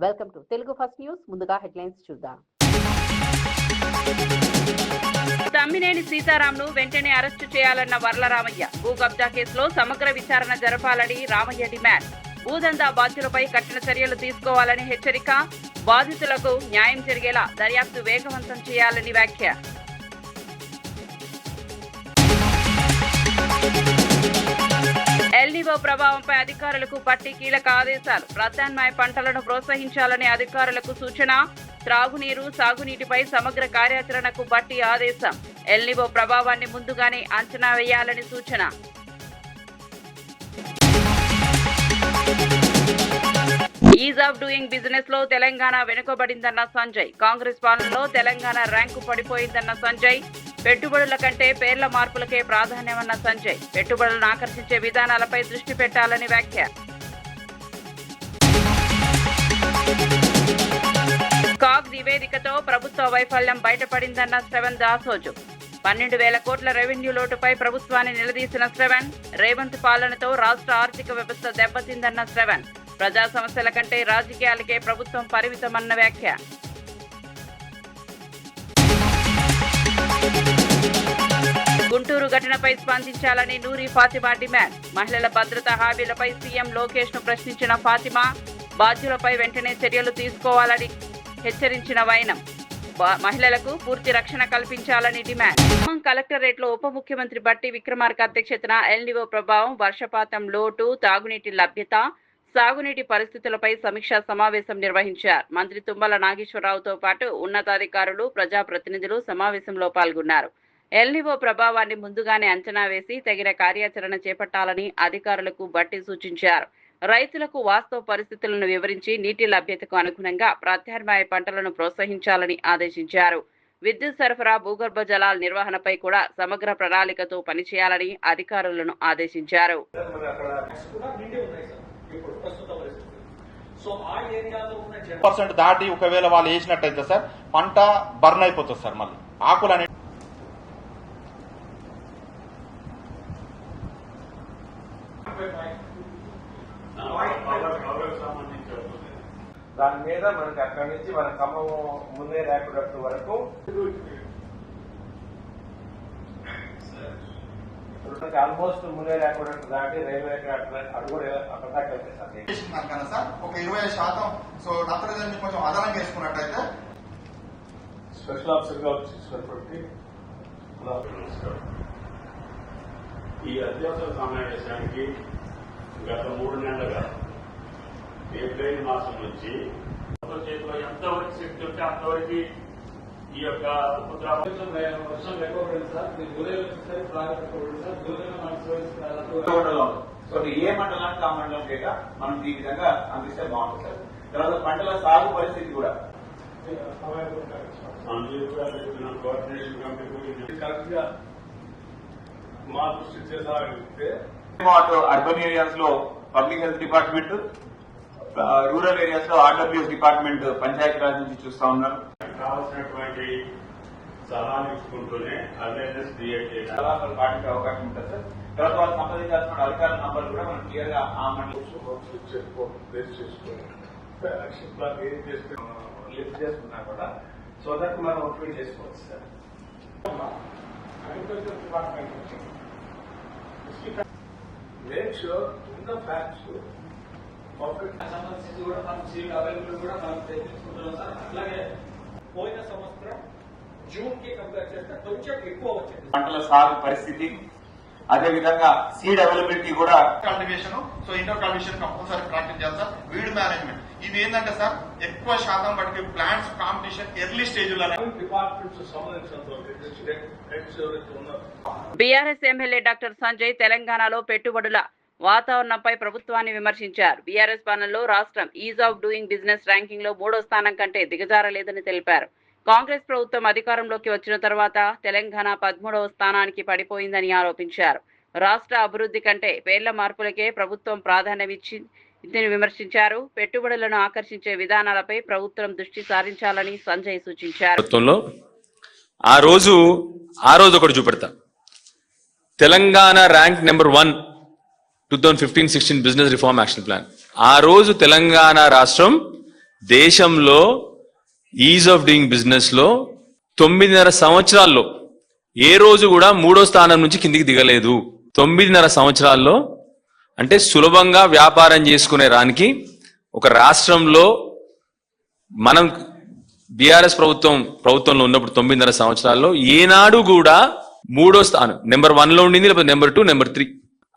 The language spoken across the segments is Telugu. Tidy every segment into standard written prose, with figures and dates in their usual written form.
Welcome to Telugu first news. ముందుగా హెడ్లైన్స్ చూద్దాం. తమ్మినేని సీతారాంను వెంటనే అరెస్టు చేయాలన్న వర్లరామయ్య. భూ కబ్జా కేసులో సమగ్ర విచారణ జరపాలని రామయ్య డిమాండ్. భూదందా బాధ్యులపై కఠిన చర్యలు తీసుకోవాలని హెచ్చరిక. బాధితులకు న్యాయం జరిగేలా దర్యాప్తు వేగవంతం చేయాలని వ్యాఖ్య. ఎల్నివో ప్రభావంపై అధికారులకు పట్టి కీలక ఆదేశాలు. ప్రత్యామ్నాయ పంటలను ప్రోత్సహించాలని అధికారులకు సూచన. త్రాగునీరు, సాగునీటిపై సమగ్ర కార్యాచరణకు పట్టి ఆదేశం. ఎల్నివో ప్రభావాన్ని ముందుగానే అంచనా వేయాలని సూచన. ఈజ్ ఆఫ్ డూయింగ్ బిజినెస్ లో తెలంగాణ వెనుకబడిందన్న సంజయ్. కాంగ్రెస్ పాలనలో తెలంగాణ ర్యాంకు పడిపోయిందన్న సంజయ్. పెట్టుబడుల కంటే పేర్ల మార్పులకే ప్రాధాన్యమన్న సంజయ్. పెట్టుబడులను ఆకర్షించే విధానాలపై దృష్టి పెట్టాలని వ్యాఖ్య. కాగ్ నివేదికతో ప్రభుత్వ వైఫల్యం బయటపడిందన్న శ్రవణ్ దాసోజు. 12,000 కోట్ల రెవెన్యూ లోటుపై ప్రభుత్వాన్ని నిలదీసిన శ్రవణ్. రేవంత్ పాలనతో రాష్ట్ర ఆర్థిక వ్యవస్థ దెబ్బతిందన్న శ్రవణ్. ప్రజా సమస్యల కంటే రాజకీయాలకే ప్రభుత్వం పరిమితమన్న వ్యాఖ్య. గుంటూరు ఘటనపై స్పందించాలని నూరి ఫాతిమా డిమాండ్. మహిళల భద్రతా హామీలపై సీఎం లోకేష్ ను ప్రశ్నించిన ఫాతిమా. బాధ్యులపై వెంటనే చర్యలు తీసుకోవాలని హెచ్చరించిన వైనం. మహిళలకు పూర్తి రక్షణ కల్పించాలని డిమాండ్. ఖమ్మం కలెక్టరేట్లో ఉప ముఖ్యమంత్రి బట్టి విక్రమార్క అధ్యక్షతన ఎల్నివో ప్రభావం, వర్షపాతం లోటు, తాగునీటి లభ్యత, సాగునీటి పరిస్థితులపై సమీక్షా సమావేశం నిర్వహించారు. మంత్రి తుమ్మల నాగేశ్వరరావుతో పాటు ఉన్నతాధికారులు, ప్రజాప్రతినిధులు సమావేశంలో పాల్గొన్నారు. ఎల్నివో ప్రభావాన్ని ముందుగానే అంచనా వేసి తగిన కార్యాచరణ చేపట్టాలని అధికారులకు బట్టి సూచించారు. రైతులకు వాస్తవ పరిస్థితులను వివరించి నీటి లభ్యతకు అనుగుణంగా ప్రత్యామ్నాయ పంటలను ప్రోత్సహించాలని ఆదేశించారు. విద్యుత్ సరఫరా, భూగర్భ జలాల నిర్వహణపై కూడా సమగ్ర ప్రణాళికతో పనిచేయాలని అధికారులను ఆదేశించారు. దాటి ఒకవేళ వాళ్ళు వేసినట్టయితే సార్ పంట బర్న్ అయిపోతుంది సార్. మళ్ళీ ఆకులు అనే దాని మీద మనకి అక్కడి నుంచి మన ఖమ్మం ముందే ర్యాపిడ్ వరకు ఆల్మోస్ట్ ముందే ర్యాపిడ్ దాటి రైల్వే అది కూడా అక్కడ దాకా వెళ్తాయి సార్. ఒక 20% సో నత్రజని కొంచెం అదనంగా వేసుకున్నట్టయితే స్పెషల్ ఆఫీసర్ గా వచ్చి ఈ అత్యవసర సమావేశానికి గత 3 నెలలుగా ఏప్రిల్ మాసం నుంచి చేతిలో ఎంతవరకు శక్తి ఉంటే అంతవరకు ఈ యొక్క వర్షం లేకపోయింది సార్. జూలైలో వచ్చేసరి ప్రారంభించబడింది సార్. జూలైలో సో ఏ మండలానికి ఆ మండలం లేక మనం ఈ విధంగా అందిస్తే బాగుంటుంది సార్. తర్వాత పంటల సాగు పరిస్థితి కూడా కోఆర్డినేషన్ కమిటీ కరెక్ట్ గా మా దృష్టి చేసాగితే అర్బన్ ఏరియాస్ లో public health department, rural areas లో ఆర్డబ్ల్యూఎస్ డిపార్ట్మెంట్, పంచాయతీరాజ్ నుంచి చూస్తా ఉన్నారు. కావాల్సినటువంటి సలహాలు ఇచ్చుకుంటూనే అవేర్నెస్ క్రియేట్ చేయాలి. సలహాలు పాటించే అవకాశం ఉంటుంది సార్. తర్వాత వాళ్ళు సంప్రదించాల్సిన అధికారుల నంబర్ కూడా మనం క్లియర్ గా ఆ మండలం యాక్షన్ ప్లాన్ ఏం చేస్తే లిఫ్ట్ చేసుకున్నా కూడా సో దట్ మనం అప్లై చేసుకోవచ్చు sir. Agriculture department make sure ఉన్న ఫ్యాక్ట్స్ పర్ఫెక్ట్ సంబంధించి కూడా మనం సీట్ అవైలబుల్ కూడా మనం తెచ్చుకుంటున్నాం సార్. అట్లాగే పోయిన సంవత్సరం జూన్ కి కంపేర్ చేస్తే కొంచెం ఎక్కువ వచ్చింది పంటల సాగు పరిస్థితి. అదేవిధంగా సీడ్ అవైలబిలిటీ కూడా. Cultivation, so indoor cultivation compulsory practice చేయాలి సార్. వీడ్ మేనేజ్మెంట్ ఇవి ఏంటంటే సార్ ఎక్కువ శాతం బట్టి ప్లాంట్స్ కాంపిటీషన్ ఎర్లీ స్టేజ్ లో డిపార్ట్మెంట్స్ సంబంధించినంత బీఆర్ఎస్ ఎమ్మెల్యే డాక్టర్ సంజయ్ తెలంగాణలో పెట్టుబడుల వాతావరణంపై ప్రభుత్వాన్ని విమర్శించారు. బీఆర్ఎస్ పాలనలో రాష్ట్రం ease of doing business ranking లో 3వ స్థానం కంటే దిగజారలేదని తెలిపారు. కాంగ్రెస్ ప్రభుత్వం అధికారంలోకి వచ్చిన తర్వాత తెలంగాణ 13వ స్థానానికి పడిపోయిందని ఆరోపించారు. రాష్ట్ర అభివృద్ధి కంటే పేర్ల మార్పులకే ప్రభుత్వం ప్రాధాన్యమిచ్చిందని విమర్శించారు. పెట్టుబడులను ఆకర్షించే విధానాలపై ప్రభుత్వం దృష్టి సారించాలని సంజయ్ సూచించారు. ఆ రోజు ఒకటి చూపెడతా. Telangana rank number 1 2015-16 business reform action plan. ఆ రోజు తెలంగాణ రాష్ట్రం దేశంలో ఈజ్ ఆఫ్ డూయింగ్ బిజినెస్ లో 9.5 సంవత్సరాల్లో ఏ రోజు కూడా 3వ స్థానం నుంచి కిందికి దిగలేదు. 9.5 సంవత్సరాల్లో అంటే సులభంగా వ్యాపారం చేసుకునే రానికి ఒక రాష్ట్రంలో మనం బీఆర్ఎస్ ప్రభుత్వంలో ఉన్నప్పుడు 9.5 సంవత్సరాల్లో ఏనాడు కూడా 3వ స్థానం నెంబర్ 1లో ఉండింది, లేకపోతే నెంబర్ 2, నెంబర్ 3.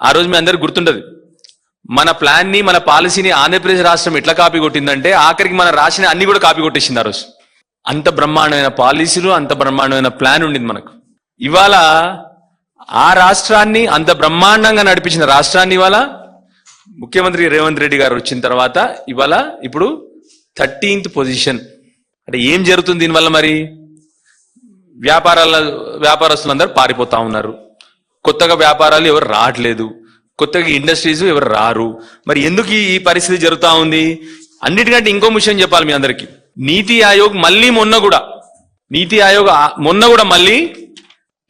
ఆ రోజు మీ అందరికి గుర్తుంటది. మన ప్లాన్ ని, మన పాలసీని ఆంధ్రప్రదేశ్ రాష్ట్రం ఎట్లా కాపీ కొట్టిందంటే ఆఖరికి మన రాసిన అన్ని కూడా కాపీ కొట్టేసింది ఆ రోజు. అంత బ్రహ్మాండమైన పాలసీలు, అంత బ్రహ్మాండమైన ప్లాన్ ఉండింది మనకు. ఇవాళ ఆ రాష్ట్రాన్ని అంత బ్రహ్మాండంగా నడిపించిన రాష్ట్రాన్ని ఇవాళ ముఖ్యమంత్రి రేవంత్ రెడ్డి గారు వచ్చిన తర్వాత ఇప్పుడు 13th పొజిషన్. అంటే ఏం జరుగుతుంది దీనివల్ల? మరి వ్యాపారస్తులందరూ పారిపోతా ఉన్నారు, కొత్తగా వ్యాపారాలు ఎవరు రావట్లేదు, కొత్తగా ఇండస్ట్రీస్ ఎవరు రారు. మరి ఎందుకు ఈ పరిస్థితి జరుగుతా ఉంది? అన్నిటికంటే ఇంకో విషయం చెప్పాలి మీ అందరికి. నీతి ఆయోగ్ మొన్న కూడా మళ్ళీ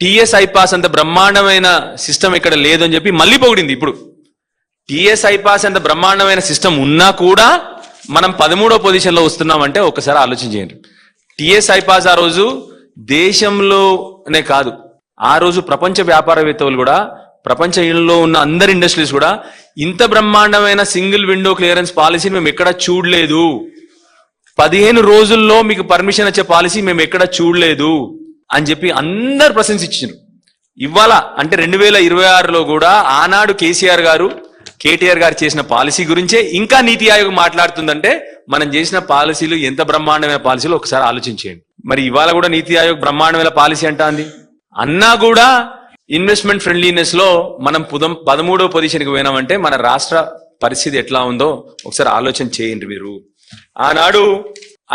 టిఎస్ ఐపాస్ అంత బ్రహ్మాండమైన సిస్టమ్ ఇక్కడ లేదని చెప్పి మళ్ళీ పొగిడింది. ఇప్పుడు టిఎస్ ఐపాస్ అంత బ్రహ్మాండమైన సిస్టమ్ ఉన్నా కూడా మనం 13వ పొజిషన్లో వస్తున్నామంటే ఒకసారి ఆలోచన చేయండి. టిఎస్ ఐపాస్ ఆ రోజు దేశంలోనే కాదు, ఆ రోజు ప్రపంచ వ్యాపారవేత్తలు కూడా, ప్రపంచంలో ఉన్న అందరి ఇండస్ట్రీస్ కూడా ఇంత బ్రహ్మాండమైన సింగిల్ విండో క్లియరెన్స్ పాలసీని మేము ఎక్కడా చూడలేదు, 15 రోజుల్లో మీకు పర్మిషన్ వచ్చే పాలసీ మేము ఎక్కడా చూడలేదు అని చెప్పి అందరు ప్రశంసించారు. ఇవాళ అంటే 2026లో కూడా ఆనాడు కేటీఆర్ గారు చేసిన పాలసీ గురించే ఇంకా నీతి ఆయోగ్ మాట్లాడుతుందంటే మనం చేసిన పాలసీలు ఎంత బ్రహ్మాండమైన పాలసీలు ఒకసారి ఆలోచించేయండి. మరి ఇవాళ కూడా నీతి ఆయోగ్ బ్రహ్మాండమైన పాలసీ అంటాంది. అన్నా కూడా ఇన్వెస్ట్మెంట్ ఫ్రెండ్లీనెస్ లో మనం 13వ పొజిషన్కి పోయినామంటే మన రాష్ట్ర పరిస్థితి ఎట్లా ఉందో ఒకసారి ఆలోచన చేయండి మీరు. ఆనాడు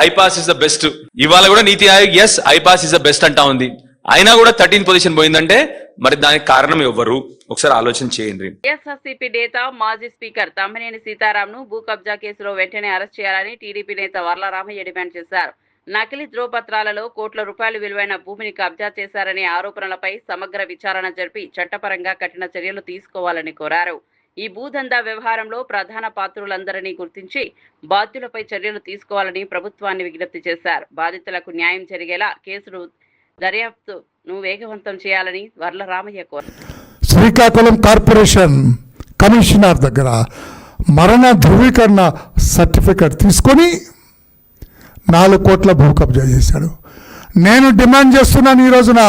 ఐపాస్ ఇస్ ద బెస్ట్, ఇవాళ కూడా Niti Aayog S iPASS is the best అంటా ఉంది. అయినా కూడా 13th పొజిషన్ పోయిందంటే మరి దానికి కారణం ఎవ్వరు? ఒకసారి ఆలోచన చేయండి. వైఎస్ఆర్సీపీ నేత మాజీ స్పీకర్ తమ్మినేని సీతారాంను భూ కబ్జా కేసులో వెంటనే అరెస్ట్ చేయాలని టీడీపీ నేత వర్ల రామయ్య డిమాండ్ చేశారు. నకిలీ ధ్రువపత్రాలలో కోట్ల రూపాయల విలువైన భూమిని కబ్జా చేశారనే ఆరోపణలపై సమగ్ర విచారణ జరిపి చట్టపరంగా కఠిన చర్యలు తీసుకోవాలని కోరారు. ఈ భూదందా వ్యవహారంలో ప్రధాన పాత్రులందరినీ గుర్తించి బాధ్యులపై చర్యలు తీసుకోవాలని ప్రభుత్వాన్ని విజ్ఞప్తి చేశారు. బాధితులకు న్యాయం జరిగేలా కేసులు దర్యాప్తును వేగవంతం చేయాలని వర్ల రామయ్య కోరారు. శ్రీకాకుళం కార్పొరేషన్ కమిషనర్ దగ్గర మరణ ధృవీకరణ సర్టిఫికెట్ తీసుకొని 4 కోట్ల భూ కబ్జా చేశాడు. నేను డిమాండ్ చేస్తున్నాను ఈ రోజున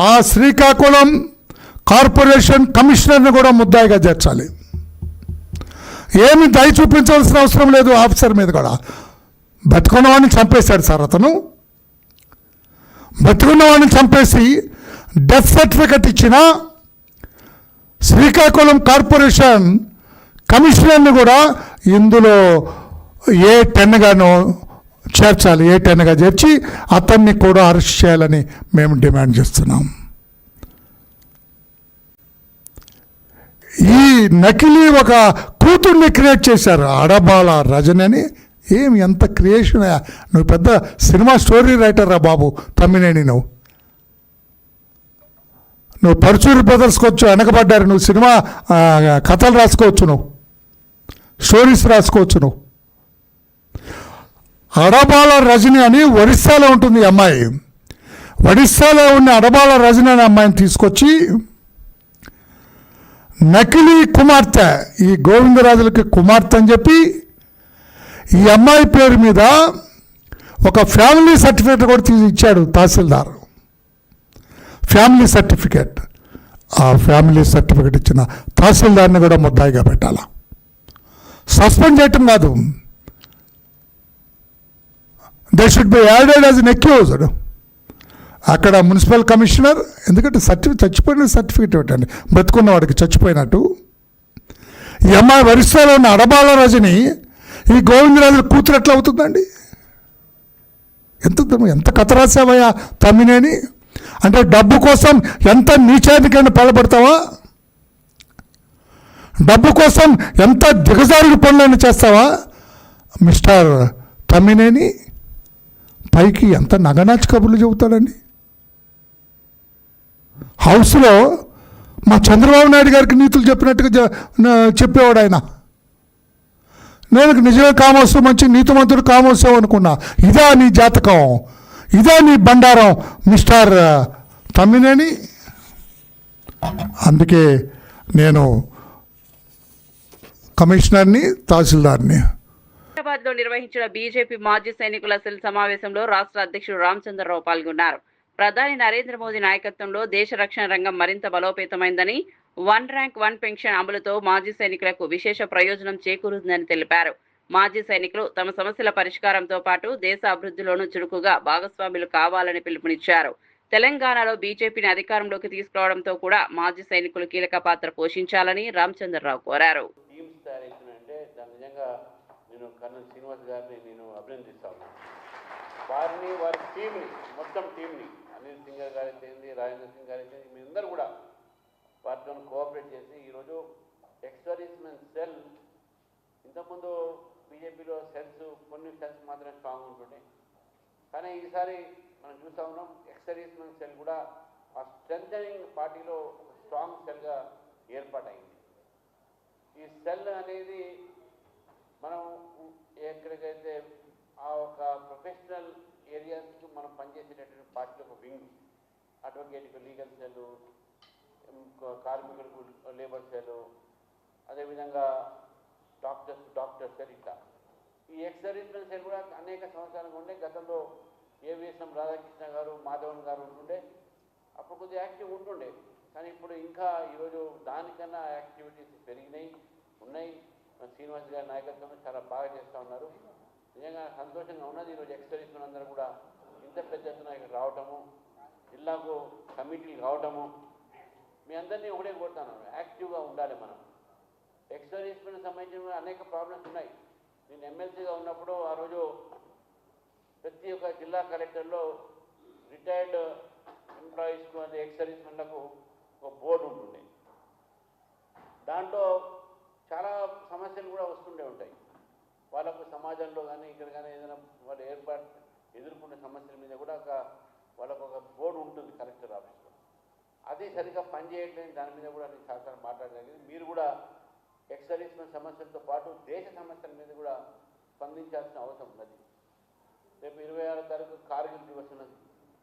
ఆ శ్రీకాకుళం కార్పొరేషన్ కమిషనర్ని కూడా ముద్దాయిగా చేర్చాలి. ఏమి దయ చూపించవలసిన అవసరం లేదు ఆఫీసర్ మీద కూడా. బతుకున్న వాడిని చంపేశాడు సార్ అతను. బతుకున్న వాడిని చంపేసి డెత్ సర్టిఫికెట్ ఇచ్చిన శ్రీకాకుళం కార్పొరేషన్ కమిషనర్ని కూడా ఇందులో A10గాను చేర్చాలి. A10గా చేర్చి అతన్ని కూడా అరెస్ట్ చేయాలని మేము డిమాండ్ చేస్తున్నాం. ఈ నకిలీ ఒక కూతుర్ని క్రియేట్ చేశారు, అడబాల రజని అని. ఏమి ఎంత క్రియేషన్! నువ్వు పెద్ద సినిమా స్టోరీ రైటర్ రా బాబు తమ్మినేని. నువ్వు పరుచూరి బ్రదర్స్కొచ్చు వెనకబడ్డారు. నువ్వు సినిమా కథలు రాసుకోవచ్చు, నువ్వు స్టోరీస్ రాసుకోవచ్చు. నువ్వు అడబాల రజని అని ఒరిస్సాలో ఉంటుంది ఈ అమ్మాయి. ఒడిస్సాలో ఉన్న అడబాల రజని అనే అమ్మాయిని తీసుకొచ్చి నకిలీ కుమార్తె, ఈ గోవిందరాజులకి కుమార్తె అని చెప్పి ఈ అమ్మాయి పేరు మీద ఒక ఫ్యామిలీ సర్టిఫికేట్ కూడా తీసి ఇచ్చాడు తహసీల్దార్. Family certificate. ఆ ఫ్యామిలీ సర్టిఫికేట్ ఇచ్చిన తహసీల్దార్ని కూడా ముద్దాయిగా పెట్టాలా. సస్పెండ్ చేయటం కాదు, they should be added as an accused. అక్కడ మున్సిపల్ కమిషనర్, ఎందుకంటే చచ్చిపోయిన సర్టిఫికేట్ ఇవ్వటండి, బ్రతుకున్న వాడికి చచ్చిపోయినట్టు. ఈ అమ్మాయి ఒరిస్సాలో ఉన్న అడబాల రజని ఈ గోవిందరాజుల కూతురు ఎట్లా అవుతుందండి? ఎంత కథ రాసావయ్యా తమ్మినేని. అంటే డబ్బు కోసం ఎంత నీచానికైనా పాల్పడతావా? డబ్బు కోసం ఎంత దిగజారుడు పనులైనా చేస్తావా మిస్టర్ తమ్మినేని? పైకి ఎంత నగనాచి కబుర్లు చెబుతాడండి. హౌస్లో మా చంద్రబాబు నాయుడు గారికి నీతులు చెప్పినట్టుగా చెప్పేవాడు ఆయన. నేను నిజమే కామోసు, మంచి నీతిమంతుడు కామోసు అనుకున్నా. ఇదా నీ జాతకం, ఇదా నీ బండారం మిస్టర్ తమ్మినేని. అందుకే నేను కమిషనర్ని, తహసీల్దార్ని. హైదరాబాద్ లో నిర్వహించిన బీజేపీ మాజీ సైనికుల సెల్ సమావేశంలో రాష్ట్ర అధ్యక్షుడు రామచంద్రరావు పాల్గొన్నారు. ప్రధాని నరేంద్ర మోదీ నాయకత్వంలో దేశ రక్షణ రంగం మరింత బలోపేతమైందని, 1 ర్యాంక్ 1 పెన్షన్ అమలుతో మాజీ సైనికులకు విశేష ప్రయోజనం చేకూరుతుందని తెలిపారు. మాజీ సైనికులు తమ సమస్యల పరిష్కారంతో పాటు దేశ అభివృద్ధిలోనూ చురుకుగా భాగస్వాములు కావాలని పిలుపునిచ్చారు. తెలంగాణలో బీజేపీని అధికారంలోకి తీసుకురావడంతో కూడా మాజీ సైనికులు కీలక పాత్ర పోషించాలని రామచంద్రరావు కోరారు. నేను కర్నల్ శ్రీనివాస్ గారిని నేను అభినందిస్తాను. వారిని, వారి టీంని, మొత్తం టీంని, అనిల్ సింగ్ గారు అయితే, రాజేంద్ర సింగ్ గారు అయితే, మీరందరూ కూడా వారితో కోఆపరేట్ చేసి ఈరోజు ఎక్స్ సర్వీస్మెన్ సెల్, ఇంతకుముందు బీజేపీలో సెల్స్ కొన్ని సెల్స్ మాత్రమే స్ట్రాంగ్ ఉంటుండే, కానీ ఈసారి మనం చూస్తూ ఉన్నాం ఎక్స్ సర్వీస్మెన్ సెల్ కూడా ఆ స్ట్రెంథనింగ్ పార్టీలో ఒక స్ట్రాంగ్ సెల్గా ఏర్పాటైంది. ఈ సెల్ అనేది మనం ఎక్కడికైతే ఆ ఒక ప్రొఫెషనల్ ఏరియాస్కి మనం పనిచేసేటటువంటి పార్టీ ఒక వింగ్, అడ్వకేట్కి లీగల్ సెల్, కార్మికులకు లేబర్ సెల్, అదేవిధంగా డాక్టర్స్ సెల్, ఇట్లా ఈ ఎక్స్ సర్వీస్మెన్ సెల్ కూడా అనేక సంవత్సరాలుగా ఉండే. గతంలో ఏవిఎస్ఎం రాధాకృష్ణ గారు, మాధవన్ గారు ఉంటుండే, అప్పుడు కొద్దిగా యాక్టివ్ ఉంటుండే, కానీ ఇప్పుడు ఇంకా ఈరోజు దానికన్నా యాక్టివిటీస్ పెరిగినాయి ఉన్నాయి. శ్రీనివాస్ గారి నాయకత్వంలో చాలా బాగా చేస్తూ ఉన్నారు. నిజంగా సంతోషంగా ఉన్నది. ఈరోజు ఎక్స్ సర్వీస్మెన్ అందరూ కూడా ఇంత పెద్ద ఎత్తున ఇక్కడ రావటము, జిల్లాకు కమిటీలు కావటము, మీ అందరినీ ఒకటే కోరుతాను, యాక్టివ్గా ఉండాలి. మనం ఎక్స్ సర్వీస్మెన్ సంబంధించిన అనేక ప్రాబ్లమ్స్ ఉన్నాయి. నేను ఎమ్మెల్సీగా ఉన్నప్పుడు ఆ రోజు ప్రతి ఒక్క జిల్లా కలెక్టర్లో రిటైర్డ్ ఎంప్లాయీస్కు, అది ఎక్స్ సర్వీస్మెన్లకు ఒక బోర్డు ఉంటుంది. దాంట్లో చాలా సమస్యలు కూడా వస్తుండే ఉంటాయి. వాళ్ళకు సమాజంలో కానీ ఇక్కడ కానీ ఏదైనా వాళ్ళు ఎదుర్కొనే సమస్యల మీద కూడా వాళ్ళకు ఒక బోర్డు ఉంటుంది కలెక్టర్ ఆఫీస్లో. అది సరిగ్గా పనిచేయట్లేదు, దాని మీద కూడా నేను చాలా మాట్లాడగలిగింది. మీరు కూడా ఎక్స్ సర్వీస్మెన్ సమస్యలతో పాటు దేశ సమస్యల మీద కూడా స్పందించాల్సిన అవసరం ఉన్నది. రేపు 26వ తారీఖు కార్గిల్ దివస్ ఉన్నది.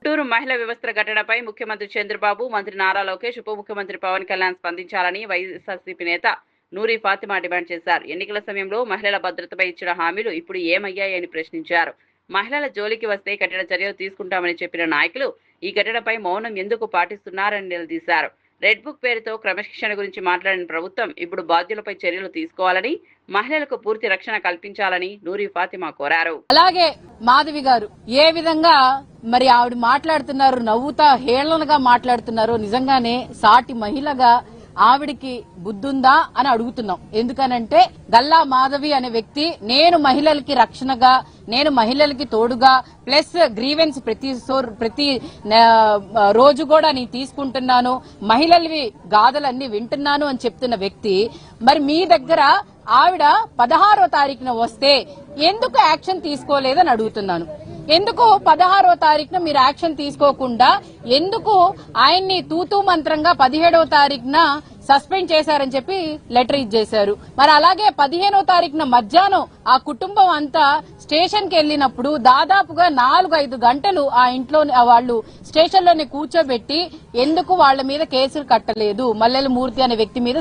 గుంటూరు మహిళా వ్యవస్థ ఘటనపై ముఖ్యమంత్రి చంద్రబాబు, మంత్రి నారా లోకేష్, ఉప ముఖ్యమంత్రి పవన్ కళ్యాణ్ స్పందించాలని వైఎస్ఆర్సీపీ నేత నూరి ఫాతిమా డిమాండ్ చేశారు. ఎన్నికల సమయంలో మహిళల భద్రతపై ఇచ్చిన హామీలు ఇప్పుడు ఏమయ్యాయని ప్రశ్నించారు. మహిళల జోలికి వస్తే కఠిన చర్యలు తీసుకుంటామని చెప్పిన నాయకులు ఈ ఘటనపై మౌనం ఎందుకు పాటిస్తున్నారని నిలదీశారు. రెడ్ బుక్ పేరుతో క్రమశిక్షణ గురించి మాట్లాడిన ప్రభుత్వం ఇప్పుడు బాధ్యులపై చర్యలు తీసుకోవాలని, మహిళలకు పూర్తి రక్షణ కల్పించాలని నూరి ఫాతిమా కోరారు. అలాగే మాధవి గారు ఏ విధంగా మరి ఆవిడ మాట్లాడుతున్నారు, నవ్వుతా హేళనగా మాట్లాడుతున్నారు. నిజంగానే సాటి మహిళగా ఆవిడికి బుద్ధుందా అని అడుగుతున్నాం. ఎందుకనంటే గల్లా మాధవి అనే వ్యక్తి నేను మహిళలకి రక్షణగా, నేను మహిళలకి తోడుగా, ప్లస్ గ్రీవెన్స్ ప్రతి రోజు కూడా నేను తీసుకుంటున్నాను, మహిళలవి గాథలన్నీ వింటున్నాను అని చెప్తున్న వ్యక్తి మరి మీ దగ్గర ఆవిడ 16వ తారీఖున వస్తే ఎందుకు యాక్షన్ తీసుకోలేదని అడుగుతున్నాను. ఎందుకు 16వ తారీఖున మీరు యాక్షన్ తీసుకోకుండా ఎందుకు ఆయన్ని తూతూ మంత్రంగా 17వ తారీఖున సస్పెండ్ చేశారని చెప్పి లెటర్ ఇచ్చేశారు. మరి అలాగే 15వ తారీఖున మధ్యాహ్నం ఆ కుటుంబం అంతా స్టేషన్ కి వెళ్లినప్పుడు దాదాపుగా 4-5 గంటలు ఆ ఇంట్లో వాళ్ళు స్టేషన్ లోనే కూర్చోబెట్టి ఎందుకు వాళ్ళ మీద కేసులు కట్టలేదు, మల్లెల మూర్తి అనే వ్యక్తి మీద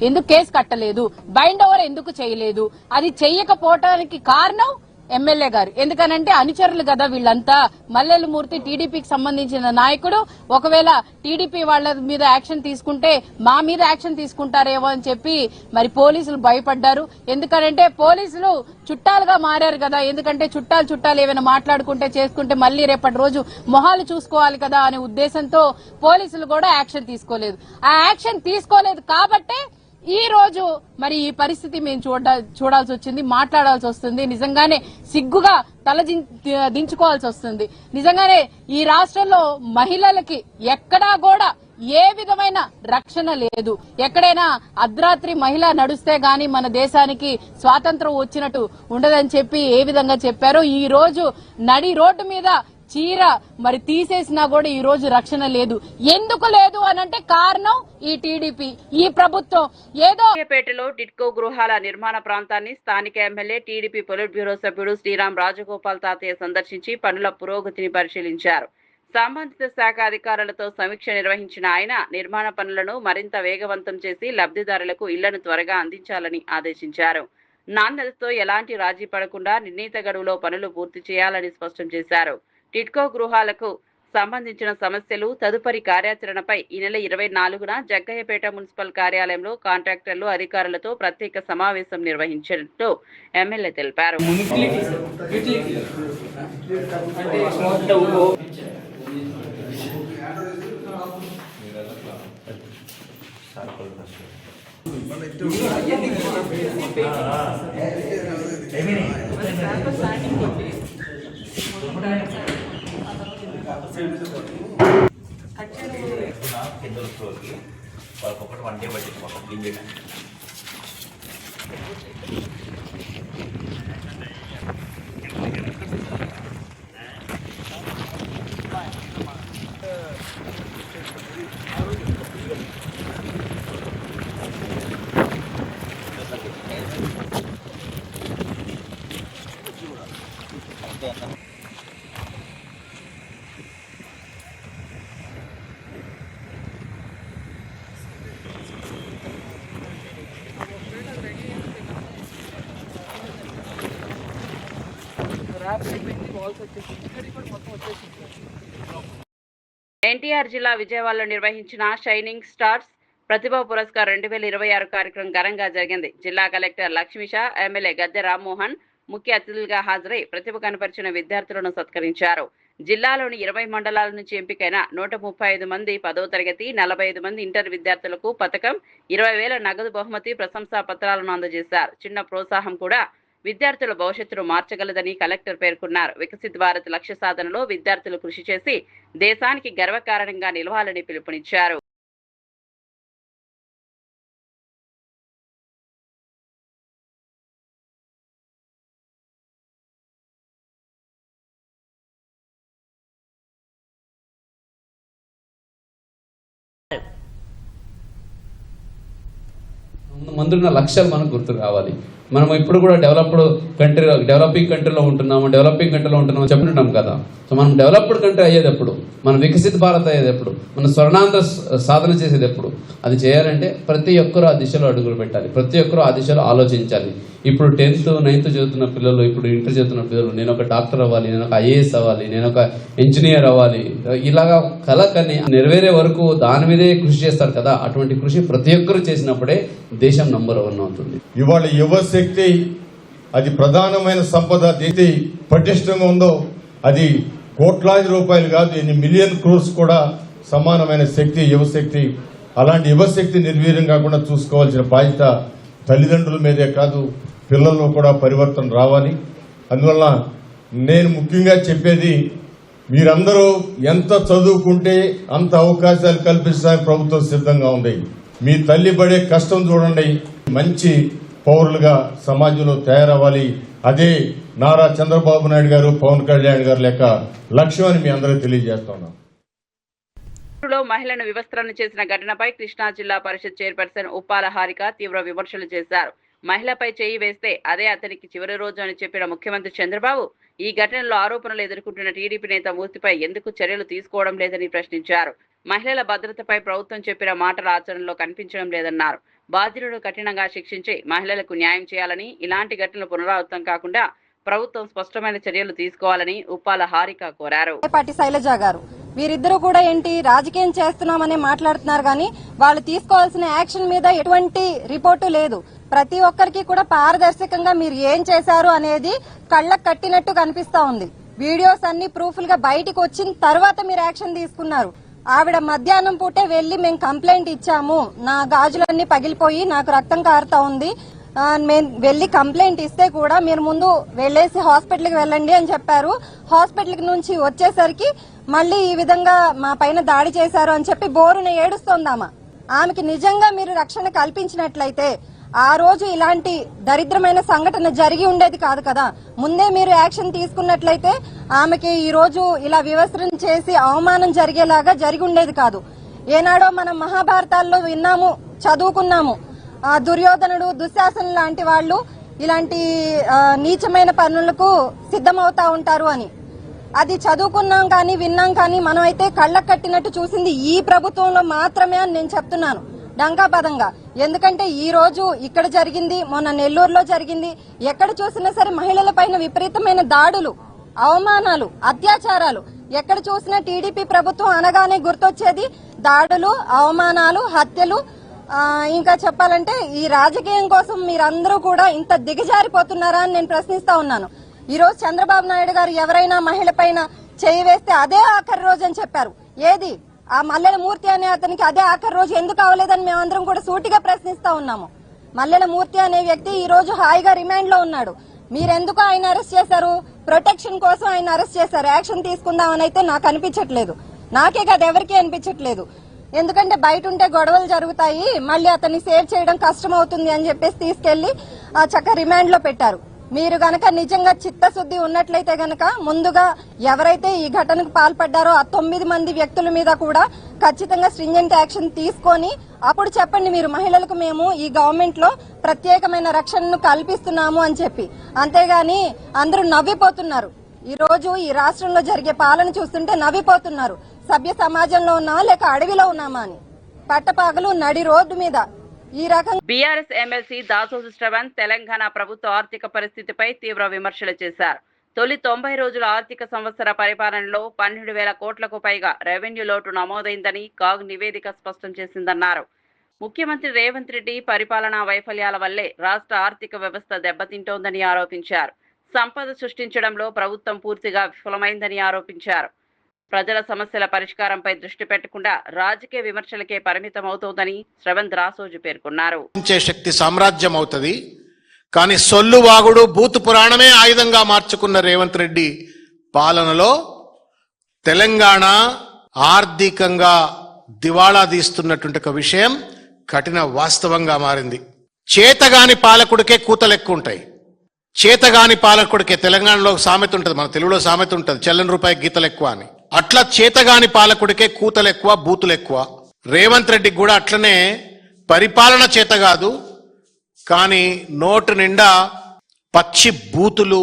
ఎందుకు కేసు కట్టలేదు, బైండ్ ఓవర్ ఎందుకు చేయలేదు, అది చెయ్యకపోవటానికి కారణం ఎమ్మెల్యే గారు. ఎందుకనంటే అనుచరులు కదా వీళ్ళంతా. మల్లెల మూర్తి టీడీపీకి సంబంధించిన నాయకుడు. ఒకవేళ టీడీపీ వాళ్ళ మీద యాక్షన్ తీసుకుంటే మా మీద యాక్షన్ తీసుకుంటారేమో అని చెప్పి మరి పోలీసులు భయపడ్డారు. ఎందుకనంటే పోలీసులు చుట్టాలుగా మారారు కదా. ఎందుకంటే చుట్టాలు ఏమైనా మాట్లాడుకుంటే చేసుకుంటే మళ్లీ రేపటి రోజు మొహాలు చూసుకోవాలి కదా అనే ఉద్దేశంతో పోలీసులు కూడా యాక్షన్ తీసుకోలేదు. ఆ యాక్షన్ తీసుకోలేదు కాబట్టే ఈ రోజు మరి ఈ పరిస్థితి మేము చూడాల్సి వచ్చింది, మాట్లాడాల్సి వస్తుంది. నిజంగానే సిగ్గుగా తల దించుకోవాల్సి వస్తుంది. నిజంగానే ఈ రాష్ట్రంలో మహిళలకి ఎక్కడా కూడా ఏ విధమైన రక్షణ లేదు. ఎక్కడైనా అర్ధరాత్రి మహిళ నడుస్తే గాని మన దేశానికి స్వాతంత్రం వచ్చినట్టు ఉండదని చెప్పి ఏ విధంగా చెప్పారో ఈ రోజు నడి రోడ్డు మీద చీర మరి తీసేసినా కూడా ఈ రోజు రక్షణ లేదు. ఎందుకు లేదు అనంటే కారణం ఈ టీడీపీ, ఈ ప్రభుత్వం. ఏదో పేటలో టిట్కో గృహాల నిర్మాణ ప్రాంతాన్ని స్థానిక ఎమ్మెల్యే టీడీపీ పొలిట్ బ్యూరో సభ్యుడు శ్రీరామ్ రాజగోపాల్ తాతయ్య సందర్శించి పనుల పురోగతిని పరిశీలించారు. సంబంధిత శాఖ అధికారులతో సమీక్ష నిర్వహించిన ఆయన నిర్మాణ పనులను మరింత వేగవంతం చేసి లబ్ధిదారులకు ఇళ్లను త్వరగా అందించాలని ఆదేశించారు. నాణ్యతతో ఎలాంటి రాజీ పడకుండా నిర్ణీత గడువులో పనులు పూర్తి చేయాలని స్పష్టం చేశారు. టిట్కో గృహాలకు సంబంధించిన సమస్యలు తదుపరి కార్యాచరణపై ఈ నెల 24న జగ్గయ్యపేట మున్సిపల్ కార్యాలయంలో కాంట్రాక్టర్లు అధికారులతో ప్రత్యేక సమావేశం నిర్వహించినట్టు ఎమ్మెల్యే తెలిపారు. వాళ్ళకొకటి 1 డే బడ్జెట్ మొత్తం క్లీన్ చేయడానికి. ఎన్టీఆర్ జిల్లా విజయవాడలో నిర్వహించిన షైనింగ్ స్టార్స్ ప్రతిభా పురస్కార్ 2026 కార్యక్రమం ఘనంగా జరిగింది. జిల్లా కలెక్టర్ లక్ష్మీషా, ఎమ్మెల్యే గద్దె రామ్మోహన్ ముఖ్య అతిథులుగా హాజరై ప్రతిభ కనపరిచిన విద్యార్థులను సత్కరించారు. జిల్లాలోని 20 మండలాల నుంచి ఎంపికైన 135 మంది 10వ తరగతి, 45 మంది ఇంటర్ విద్యార్థులకు పథకం, 20,000 నగదు బహుమతి, ప్రశంసా పత్రాలను అందజేశారు. చిన్న ప్రోత్సాహం కూడా విద్యార్థుల భవిష్యత్తును మార్చగలదని కలెక్టర్ పేర్కొన్నారు. వికసిత్ భారత్ లక్ష్య సాధనలో విద్యార్థులు కృషి చేసి దేశానికి గర్వకారణంగా నిలవాలని పిలుపునిచ్చారు. ముందున్న లక్ష్యాలు మనకు గుర్తు కావాలి. మనం ఇప్పుడు కూడా డెవలపింగ్ కంట్రీలో ఉంటున్నాము చెప్తుంటాం కదా. సో మనం డెవలప్డ్ కంట్రీ అయ్యేటప్పుడు, మనం వికసిత భారత్ అయ్యేటప్పుడు, మనం స్వర్ణాంధ్ర సాధన చేసేటప్పుడు అది చేయాలంటే ప్రతి ఒక్కరూ ఆ దిశలో అడుగులు పెట్టాలి, ప్రతి ఒక్కరూ ఆ దిశలో ఆలోచించాలి. ఇప్పుడు 10th, 9th చదువుతున్న పిల్లలు, ఇప్పుడు ఇంటర్ చదువుతున్న పిల్లలు, నేను ఒక డాక్టర్ అవ్వాలి, నేను ఒక IAS అవ్వాలి, నేను ఒక ఇంజనీర్ అవ్వాలి, ఇలాగా కలకని నెరవేరే వరకు దాని మీదే కృషి చేస్తారు కదా. అటువంటి కృషి ప్రతి ఒక్కరు చేసినప్పుడే దేశం నంబర్ 1 అవుతుంది. ఇవాళ యువశక్తి అది ప్రధానమైన సంపద. దేశ పటిష్టంగా ఉందో అది కోట్లాది రూపాయలు కాదు, ఎన్ని మిలియన్ క్రోర్స్ కూడా సమానమైన శక్తి యువశక్తి. అలాంటి యువశక్తి నిర్వీర్యం కాకుండా చూసుకోవాల్సిన బాధ్యత తల్లిదండ్రుల మీదే కాదు, పిల్లల్లో కూడా పరివర్తన రావాలి. అందువల్ల నేను ముఖ్యంగా చెప్పేది, మీరందరూ ఎంత చదువుకుంటే అంత అవకాశాలు కల్పించడానికి ప్రభుత్వం సిద్ధంగా ఉంది. మీ తల్లి పడే కష్టం చూడండి, మంచి పౌరులుగా సమాజంలో తయారవ్వాలి. అదే నారా చంద్రబాబు నాయుడు గారు, పవన్ కళ్యాణ్ గారు లెక్క లక్ష్యం అని మీ అందరికీ తెలియజేస్తున్నాం. మహిళను వివస్త్రణ చేసిన ఘటనపై కృష్ణా జిల్లా పరిషత్ చైర్పర్సన్ ఉప్పాల హారిక తీవ్ర విమర్శలు చేశారు. మహిళపై చేయి వేస్తే అదే అతనికి చివరి రోజు అని చెప్పిన ముఖ్యమంత్రి చంద్రబాబు ఈ ఘటనలో ఆరోపణలు ఎదుర్కొంటున్న టీడీపీ నేత మూర్తిపై ఎందుకు చర్యలు తీసుకోవడం లేదని ప్రశ్నించారు. మహిళల భద్రతపై ప్రభుత్వం చెప్పిన మాటల ఆచరణలో కనిపించడం లేదన్నారు. బాధ్యులను కఠినంగా శిక్షించి మహిళలకు న్యాయం చేయాలని, ఇలాంటి ఘటనలు పునరావృతం కాకుండా ప్రభుత్వం స్పష్టమైన చర్యలు తీసుకోవాలని ఉప్పాల హారిక కోరారు. శైలజ గారు వీరిద్దరూ కూడా ఏంటి రాజకీయం చేస్తున్నామని మాట్లాడుతున్నారు, కానీ వాళ్ళు తీసుకోవాల్సిన యాక్షన్ మీద ఎటువంటి రిపోర్టు లేదు. ప్రతి ఒక్కరికి కూడా పారదర్శకంగా మీరు ఏం చేశారు అనేది కళ్ళకు కట్టినట్టు కనిపిస్తా ఉంది. వీడియోస్ అన్ని ప్రూఫ్లుగా బయటికి వచ్చిన తర్వాత మీరు యాక్షన్ తీసుకున్నారు. ఆవిడ మధ్యాహ్నం పూటే వెళ్లి మేము కంప్లైంట్ ఇచ్చాము, నా గాజులన్నీ పగిలిపోయి నాకు రక్తం కారుతా ఉంది, మేము వెళ్లి కంప్లైంట్ ఇస్తే కూడా మీరు ముందు వెళ్లేసి హాస్పిటల్కి వెళ్ళండి అని చెప్పారు. హాస్పిటల్ నుంచి వచ్చేసరికి మళ్ళీ ఈ విధంగా మా పైన దాడి చేశారు అని చెప్పి బోరున ఏడుస్తోందామా. ఆమెకి నిజంగా మీరు రక్షణ కల్పించినట్లయితే ఆ రోజు ఇలాంటి దరిద్రమైన సంఘటన జరిగి ఉండేది కాదు కదా. ముందే మీరు యాక్షన్ తీసుకున్నట్లయితే ఆమెకి ఈ రోజు ఇలా వివస్త్రం చేసి అవమానం జరిగేలాగా జరిగి ఉండేది కాదు. ఏనాడో మనం మహాభారతాల్లో విన్నాము, చదువుకున్నాము, దుర్యోధనుడు, దుశ్శాసనుడు లాంటి వాళ్ళు ఇలాంటి నీచమైన పనులకు సిద్ధమవుతా ఉంటారు అని. అది చదువుకున్నాం కానీ విన్నాం కానీ మనం అయితే కళ్ళకు కట్టినట్టు చూసింది ఈ ప్రభుత్వంలో మాత్రమే అని నేను చెప్తున్నాను డంకాపదంగా. ఎందుకంటే ఈ రోజు ఇక్కడ జరిగింది, మొన్న నెల్లూరులో జరిగింది, ఎక్కడ చూసినా సరే మహిళల పైన విపరీతమైన దాడులు, అవమానాలు, అత్యాచారాలు. ఎక్కడ చూసినా టీడీపీ ప్రభుత్వం అనగానే గుర్తొచ్చేది దాడులు, అవమానాలు, హత్యలు. ఇంకా చెప్పాలంటే ఈ రాజకీయం కోసం మీరందరూ కూడా ఇంత దిగజారిపోతున్నారా అని నేను ప్రశ్నిస్తా ఉన్నాను. ఈ రోజు చంద్రబాబు నాయుడు గారు ఎవరైనా మహిళ పైన చేయి వేస్తే అదే ఆఖరి రోజు అని చెప్పారు. ఏది ఆ మల్లెల మూర్తి అనే అతనికి అదే ఆఖరి రోజు ఎందుకు అవ్వలేదని మేమందరం కూడా సూటిగా ప్రశ్నిస్తా ఉన్నాము. మల్లెల మూర్తి అనే వ్యక్తి ఈ రోజు హాయిగా రిమాండ్ లో ఉన్నాడు. మీరెందుకు ఆయన అరెస్ట్ చేశారు? ప్రొటెక్షన్ కోసం ఆయన అరెస్ట్ చేశారు. యాక్షన్ తీసుకుందామని అయితే నాకు అనిపించట్లేదు. నాకే కాదు, ఎవరికీ అనిపించట్లేదు. ఎందుకంటే బయట ఉంటే గొడవలు జరుగుతాయి, మళ్ళీ అతన్ని సేవ్ చేయడం కష్టం అవుతుంది అని చెప్పేసి తీసుకెళ్లి చక్కగా రిమాండ్ లో పెట్టారు. మీరు గనక నిజంగా చిత్తశుద్ధి ఉన్నట్లయితే గనక ముందుగా ఎవరైతే ఈ ఘటనకు పాల్పడ్డారో ఆ 9 మంది వ్యక్తుల మీద కూడా ఖచ్చితంగా స్ట్రింజెంట్ యాక్షన్ తీసుకొని అప్పుడు చెప్పండి మీరు మహిళలకు మేము ఈ గవర్నమెంట్ లో ప్రత్యేకమైన రక్షణను కల్పిస్తున్నాము అని చెప్పి. అంతేగాని అందరూ నవ్విపోతున్నారు. ఈ రోజు ఈ రాష్ట్రంలో జరిగే పాలన చూస్తుంటే నవ్విపోతున్నారు. సభ్య సమాజంలో ఉన్నామా లేక అడవిలో ఉన్నామా అని. పట్టపగలు నడి రోడ్డు మీద ఈ రకంగా బీఆర్ఎస్ ఎమ్మెల్సీ దాసోజు శ్రవణ్ తెలంగాణ ప్రభుత్వ ఆర్థిక పరిస్థితిపై తీవ్ర విమర్శలు చేశారు. తొలి 90 రోజుల ఆర్థిక సంవత్సర పరిపాలనలో 12,000 కోట్లకు పైగా రెవెన్యూ లోటు నమోదైందని కాగ్ నివేదిక స్పష్టం చేసిందన్నారు. ముఖ్యమంత్రి రేవంత్ రెడ్డి పరిపాలనా వైఫల్యాల వల్లే రాష్ట్ర ఆర్థిక వ్యవస్థ దెబ్బతింటోందని ఆరోపించారు. సంపద సృష్టించడంలో ప్రభుత్వం పూర్తిగా విఫలమైందని ఆరోపించారు. ప్రజల సమస్యల పరిష్కారంపై దృష్టి పెట్టకుండా రాజకీయ విమర్శలకే పరిమితం అవుతోందని శ్రవణ్ రాసోజు పేర్కొన్నారు. శక్తి సామ్రాజ్యం అవుతుంది, కానీ సొల్లువాగుడు భూతు పురాణమే ఆయుధంగా మార్చుకున్న రేవంత్ రెడ్డి పాలనలో తెలంగాణ ఆర్థికంగా దివాళా తీస్తున్నటువంటి ఒక విషయం కఠిన వాస్తవంగా మారింది. చేతగాని పాలకుడికే కూతలు ఎక్కువ ఉంటాయి. చేతగాని పాలకుడికే తెలంగాణలో సామెత ఉంటుంది, మన తెలుగులో సామెత ఉంటుంది, చెల్లని రూపాయి గీతలు ఎక్కువ అని. అట్లా చేతగాని పాలకుడికే కూతలు ఎక్కువ, బూతులు ఎక్కువ. రేవంత్ రెడ్డికి కూడా అట్లనే పరిపాలన చేత కాదు, కానీ నోటు నిండా పచ్చి బూతులు,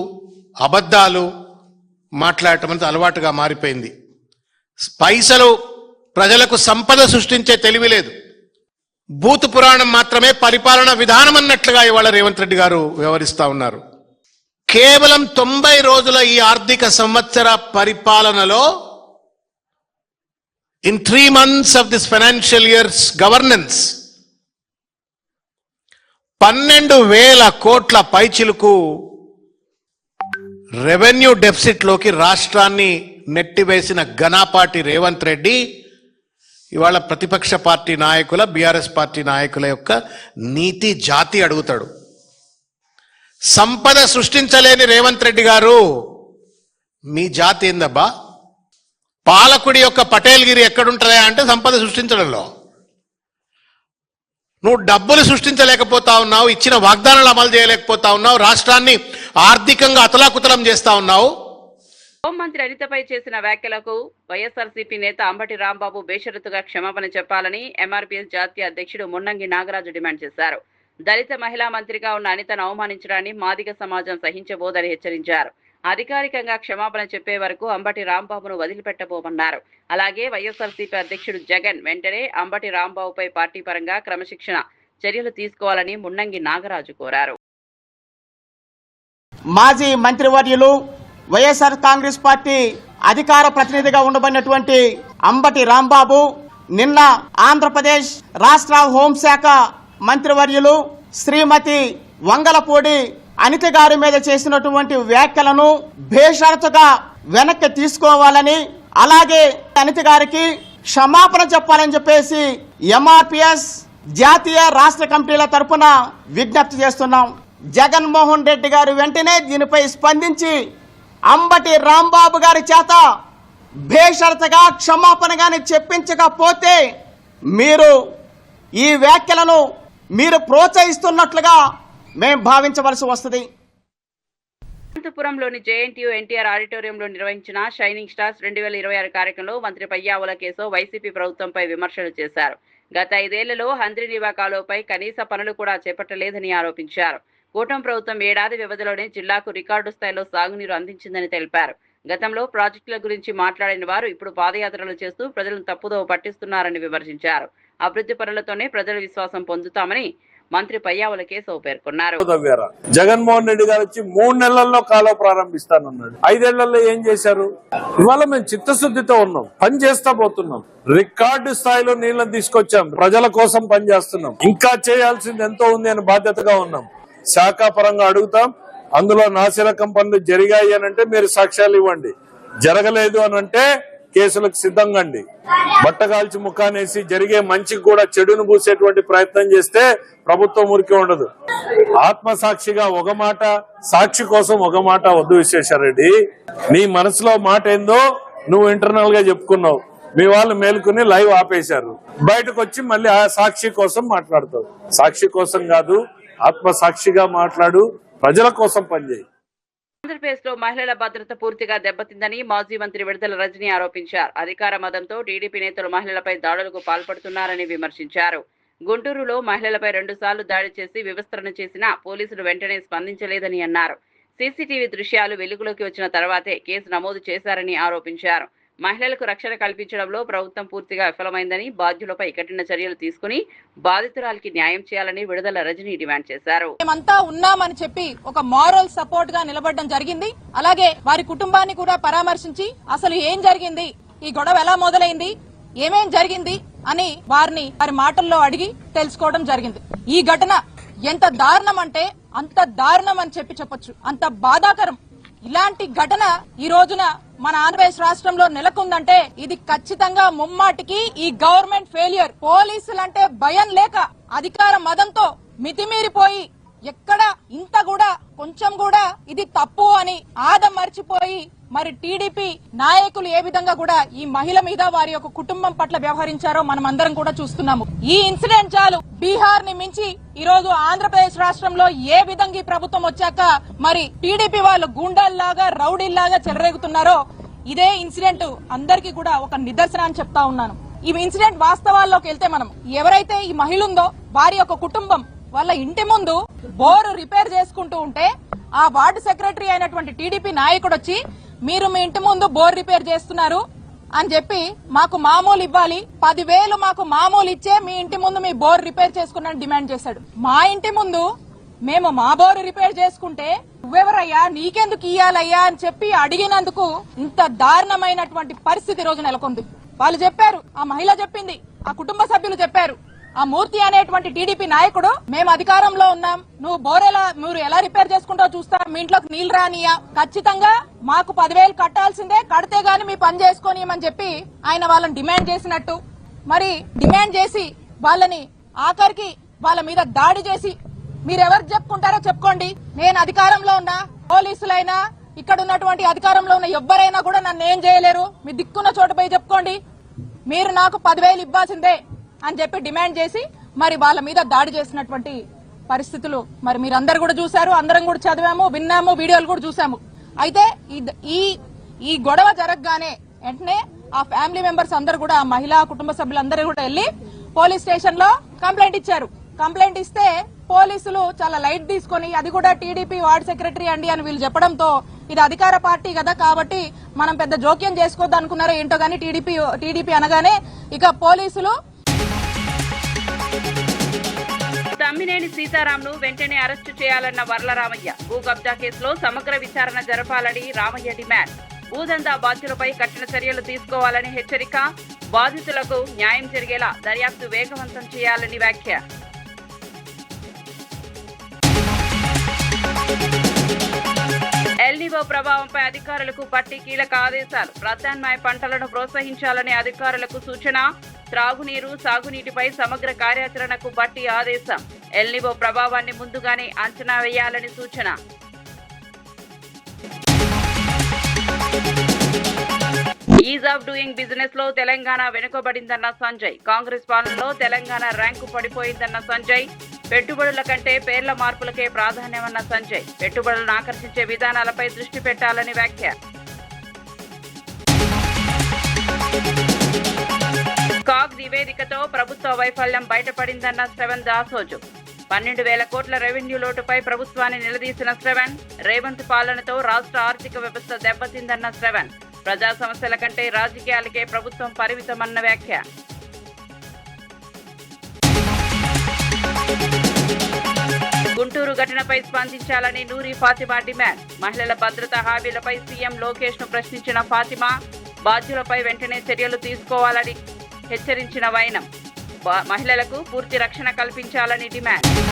అబద్ధాలు మాట్లాడటం అనేది అలవాటుగా మారిపోయింది. పైసలు ప్రజలకు సంపద సృష్టించే తెలివి లేదు. బూతు పురాణం మాత్రమే పరిపాలన విధానం అన్నట్లుగా ఇవాళ రేవంత్ రెడ్డి గారు వ్యవహరిస్తా ఉన్నారు. కేవలం 90 రోజుల ఈ ఆర్థిక సంవత్సర పరిపాలనలో in 3 months of this financial year's governance 12,000 కోట్ల పైచిలుకు రెవెన్యూ డెఫిసిట్ లోకి రాష్ట్రాన్ని నెట్టివేసిన ఘనాపాటి రేవంత్ రెడ్డి ఇవాళ ప్రతిపక్ష పార్టీ నాయకుల, బీఆర్ఎస్ పార్టీ నాయకుల యొక్క నీతి జాతి అడుగుతాడు. సంపద సృష్టించలేని రేవంత్ రెడ్డి గారు, మీ జాతి ఏందబ్బా? పాలకుడి యొక్క పటేల్గిరి ఎక్కడుంటుందా అంటే సంపద సృష్టించడంలో. నువ్వు డబ్బులు సృష్టించలేకపోతా ఉన్నావు, ఇచ్చిన వాగ్దానాలు అమలు చేయలేకపోతా ఉన్నావు, రాష్ట్రాన్ని ఆర్థికంగా అతలాకుతలం చేస్తా ఉన్నావు. హోంమంత్రి అనితపై చేసిన వ్యాఖ్యలకు వైఎస్ఆర్సీపీ నేత అంబటి రాంబాబు బేషరతుగా క్షమాపణ చెప్పాలని ఎంఆర్పీఎస్ జాతీయ అధ్యక్షుడు మున్నంగి నాగరాజు డిమాండ్ చేశారు. దళిత మహిళా మంత్రిగా ఉన్న అనితను అవమానించడాన్ని మాదిగ సమాజం సహించబోదని హెచ్చరించారు. అధికారికంగా క్షమాపణ చెప్పే వరకు అంబటి రాంబాబును వదిలిపెట్టబోమన్నారు. అలాగే వైఎస్ఆర్సీపీ అధ్యక్షుడు జగన్ వెంటనే అంబటి రాంబాబుపై పార్టీ పరంగా క్రమశిక్షణ చర్యలు తీసుకోవాలని మున్నంగి నాగరాజు కోరారు. మాజీ మంత్రివర్యులు వైఎస్ఆర్ కాంగ్రెస్ పార్టీ అధికార ప్రతినిధిగా ఉండబడినటువంటి అంబటి రాంబాబు నిన్న ఆంధ్రప్రదేశ్ రాష్ట్ర హోంశాఖ మంత్రివర్యులు శ్రీమతి వంగలపూడి అనిత గారి మీద చేసినటువంటి వ్యాఖ్యలను బేషరతుగా వెనక్కి తీసుకోవాలని, అలాగే అనిత గారికి క్షమాపణ చెప్పాలని చెప్పేసి ఎంఆర్పీఎస్ జాతీయ రాష్ట్ర కమిటీల తరఫున విజ్ఞప్తి చేస్తున్నాం. జగన్మోహన్ రెడ్డి గారు వెంటనే దీనిపై స్పందించి అంబటి రాంబాబు గారి చేత బేషరతుగా క్షమాపణ గాని చెప్పించకపోతే మీరు ఈ వ్యాఖ్యలను మీరు ప్రోత్సహిస్తున్నట్లుగా మేము భావించవలసి వస్తుంది. అనంతపురంలోని జేఎన్టీయూ ఎన్టీఆర్ ఆడిటోరియంలో నిర్వహించిన షైనింగ్ స్టార్స్ 2026 కార్యక్రమంలో మంత్రి పయ్యావుల కేశవ్ వైసీపీ ప్రభుత్వంపై విమర్శలు చేశారు. గత 5 ఏళ్లలో హంద్రీనీవా కాలువపై కనీస పనులు కూడా చేపట్టలేదని ఆరోపించారు. కూటమి ప్రభుత్వం ఏడాది వ్యవధిలోనే జిల్లాకు రికార్డు స్థాయిలో సాగునీరు అందించిందని తెలిపారు. గతంలో ప్రాజెక్టుల గురించి మాట్లాడిన వారు ఇప్పుడు పాదయాత్రలు చేస్తూ ప్రజలను తప్పుదోవ పట్టిస్తున్నారని విమర్శించారు. అభివృద్ధి పనులతోనే ప్రజల విశ్వాసం పొందుతామని మంత్రి పయ్యావుల కేశవ్ పేర్కొన్నారు. జగన్మోహన్ రెడ్డి గారు వచ్చి 3 నెలల్లో కాలువ ప్రారంభిస్తానన్నాడు. 5 ఏళ్లలో ఏం చేశారు? ఇవాళ మేము చిత్తశుద్ధితో ఉన్నాం, పని చేస్తా పోతున్నాం, రికార్డు స్థాయిలో నీళ్లను తీసుకొచ్చాం, ప్రజల కోసం పని చేస్తున్నాం. ఇంకా చేయాల్సింది ఎంతో ఉంది అని బాధ్యతగా ఉన్నాం. శాఖాపరంగా అడుగుతాం. అందులో నాసిరకం పనులు జరిగాయి అనంటే మీరు సాక్ష్యాలు ఇవ్వండి, జరగలేదు అనంటే కేసులకు సిద్ధంగా అండి. బట్టగాల్చి ముఖానేసి జరిగే మంచికి కూడా చెడును పూసేటువంటి ప్రయత్నం చేస్తే ప్రభుత్వం ఊరికే ఉండదు. ఆత్మసాక్షిగా ఒక మాట, సాక్షి కోసం ఒక మాట వద్దు విశ్వేశ్వరరెడ్డి. నీ మనసులో మాట ఏందో నువ్వు ఇంటర్నల్ గా చెప్పుకున్నావు. మీ వాళ్ళు మేలుకుని లైవ్ ఆపేశారు. బయటకు వచ్చి మళ్ళీ ఆ సాక్షి కోసం మాట్లాడతావు. సాక్షి కోసం కాదు, ఆత్మసాక్షిగా మాట్లాడు, ప్రజల కోసం పనిచేయి. ఆంధ్రప్రదేశ్ లో మహిళల భద్రత పూర్తిగా దెబ్బతిందని మాజీ మంత్రి విడుదల రజని ఆరోపించారు. అధికార మదంతో టీడీపీ నేతలు మహిళలపై దాడులకు పాల్పడుతున్నారని విమర్శించారు. గుంటూరులో మహిళలపై 2 సార్లు దాడి చేసి వివస్త్రణ చేసినా పోలీసులు వెంటనే స్పందించలేదని అన్నారు. సీసీటీవీ దృశ్యాలు వెలుగులోకి వచ్చిన తర్వాతే కేసు నమోదు చేశారని ఆరోపించారు. మహిళలకు రక్షణ కల్పించడంలో ప్రభుత్వం పూర్తిగా విఫలమైందని, బాధ్యులపై కఠిన చర్యలు తీసుకుని బాధితురాలికి న్యాయం చేయాలని విడుదల రజని డిమాండ్ చేశారు. మేమంతా ఉన్నామని చెప్పి ఒక మారల్ సపోర్ట్ గా నిలబడడం జరిగింది. అలాగే వారి కుటుంబాన్ని కూడా పరామర్శించి అసలు ఏం జరిగింది, ఈ గొడవ ఎలా మొదలైంది, ఏమేం జరిగింది అని వారి మాటల్లో అడిగి తెలుసుకోవడం జరిగింది. ఈ ఘటన ఎంత దారుణం అంటే అంత దారుణం అని చెప్పొచ్చు, అంత బాధాకరం. ఇలాంటి ఘటన ఈ రోజున మన ఆంధ్రప్రదేశ్ రాష్ట్రంలో నెలకొందంటే ఇది ఖచ్చితంగా ముమ్మాటికి ఈ గవర్నమెంట్ ఫెయిల్యూర్. పోలీసులంటే భయం లేక అధికార మదంతో మితిమీరిపోయి ఎక్కడ ఇంత కూడా కొంచెం కూడా ఇది తప్పు అని ఆదం మర్చిపోయి మరి టీడీపీ నాయకులు ఏ విధంగా కూడా ఈ మహిళ మీద వారి యొక్క కుటుంబం పట్ల వ్యవహరించారో మనం అందరం కూడా చూస్తున్నాము. ఈ ఇన్సిడెంట్ చాలు బీహార్ ని మించి ఈ రోజు ఆంధ్రప్రదేశ్ రాష్ట్రంలో ఏ విధంగా ఈ ప్రభుత్వం వచ్చాక మరి టీడీపీ వాళ్ళు గూండాల్లాగా రౌడీల్లాగా చెలరేగుతున్నారో ఇదే ఇన్సిడెంట్ అందరికీ కూడా ఒక నిదర్శనం అని చెప్తా ఉన్నాను. ఈ ఇన్సిడెంట్ వాస్తవాల్లోకి వెళ్తే మనం ఎవరైతే ఈ మహిళ ఉందో వారి యొక్క కుటుంబం వాళ్ళ ఇంటి ముందు బోరు రిపేర్ చేసుకుంటూ ఉంటే ఆ వార్డు సెక్రటరీ అయినటువంటి టీడీపీ నాయకుడు వచ్చి మీరు మీ ఇంటి ముందు బోర్ రిపేర్ చేస్తున్నారు అని చెప్పి మాకు మామూలు ఇవ్వాలి, 10,000 మాకు మామూలు ఇచ్చే మీ ఇంటి ముందు మీ బోర్ రిపేర్ చేసుకున్నాను డిమాండ్ చేశాడు. మా ఇంటి ముందు మేము మా బోరు రిపేర్ చేసుకుంటే నువ్వెవరయ్యా, నీకెందుకు ఇయ్యాలయ్యా అని చెప్పి అడిగినందుకు ఇంత దారుణమైనటువంటి పరిస్థితి రోజు నెలకొంది. వాళ్ళు చెప్పారు, ఆ మహిళ చెప్పింది, ఆ కుటుంబ సభ్యులు చెప్పారు, ఆ మూర్తి అనేటువంటి టీడీపీ నాయకుడు మేము అధికారంలో ఉన్నాం, మీరు ఎలా రిపేర్ చేసుకుంటావు చూస్తా, మీ ఇంట్లోకి నీళ్లు రానియా, ఖచ్చితంగా మాకు 10,000 కట్టాల్సిందే, కడితే గాని మీ పని చేసుకోనియమని చెప్పి ఆయన వాళ్ళని డిమాండ్ చేసినట్టు మరి డిమాండ్ చేసి వాళ్ళని ఆఖరికి వాళ్ళ మీద దాడి చేసి మీరెవరు చెప్పుకుంటారో చెప్పుకోండి, నేను అధికారంలో ఉన్నా, పోలీసులైనా ఇక్కడ ఉన్నటువంటి అధికారంలో ఉన్న ఎవ్వరైనా కూడా నన్ను ఏం చేయలేరు, మీ దిక్కున్న చోట పోయి చెప్పుకోండి, మీరు నాకు 10,000 ఇవ్వాల్సిందే అని చెప్పి డిమాండ్ చేసి మరి వాళ్ళ మీద దాడి చేసినటువంటి పరిస్థితులు మరి మీరందరూ కూడా చూశారు, అందరం కూడా చదివాము, విన్నాము, వీడియోలు కూడా చూసాము. అయితే ఈ గొడవ జరగగానే వెంటనే ఆ ఫ్యామిలీ మెంబర్స్ అందరూ కూడా, ఆ మహిళా కుటుంబ సభ్యులందరూ కూడా వెళ్లి పోలీస్ స్టేషన్ లో కంప్లైంట్ ఇచ్చారు. కంప్లైంట్ ఇస్తే పోలీసులు చాలా లైట్ తీసుకొని అది కూడా టీడీపీ వార్డు సెక్రటరీ అండి అని వీళ్ళు చెప్పడంతో ఇది అధికార పార్టీ కదా కాబట్టి మనం పెద్ద జోక్యం చేసుకోవద్దు అనుకున్నారో ఏంటో గానీ టీడీపీ అనగానే ఇక పోలీసులు తమ్మినేని సీతారాంను వెంటనే అరెస్టు చేయాలన్న వర్ల రామయ్య. భూ కబ్జా కేసులో సమగ్ర విచారణ జరపాలని రామయ్య డిమాండ్. భూదందా బాధ్యులపై కఠిన చర్యలు తీసుకోవాలని హెచ్చరిక. బాధితులకు న్యాయం జరిగేలా దర్యాప్తు వేగవంతం చేయాలని వ్యాఖ్య. ఎల్నినో ప్రభావంపై అధికారులకు పట్టి కీలక ఆదేశాలు. ప్రత్యామ్నాయ పంటలను ప్రోత్సహించాలని అధికారులకు సూచన. త్రాగునీరు, సాగునీటిపై సమగ్ర కార్యాచరణకు బట్టి ఆదేశం. ఎల్నినో ప్రభావాన్ని ముందుగానే అంచనా వేయాలని సూచన. ఈజ్ ఆఫ్ డూయింగ్ బిజినెస్ లో తెలంగాణ వెనుకబడిందన్న సంజయ్. కాంగ్రెస్ పాలనలో తెలంగాణ ర్యాంకు పడిపోయిందన్న సంజయ్. పెట్టుబడుల కంటే పేర్ల మార్పులకే ప్రాధాన్యమన్న సంజయ్. పెట్టుబడులను ఆకర్షించే విధానాలపై దృష్టి పెట్టాలని వ్యాఖ్య. కాగ్ నివేదికతో ప్రభుత్వ వైఫల్యం బయటపడిందన్న శ్రవణ్ దాసోజు. 12,000 కోట్ల రెవెన్యూ లోటుపై ప్రభుత్వాన్ని నిలదీసిన శ్రవణ్. రేవంత్ పాలనతో రాష్ట్ర ఆర్థిక వ్యవస్థ దెబ్బతిందన్న శ్రవణ్. ప్రజా సమస్యల కంటే రాజకీయాలకే ప్రభుత్వం పరిమితమన్న వ్యాఖ్య. గుంటూరు ఘటనపై స్పందించాలని నూరి ఫాతిమా డిమాండ్. మహిళల భద్రతా హామీలపై సీఎం లోకేష్ ను ప్రశ్నించిన ఫాతిమా. బాధ్యులపై వెంటనే చర్యలు తీసుకోవాలని హెచ్చరించిన వైనం. మహిళలకు పూర్తి రక్షణ కల్పించాలని డిమాండ్.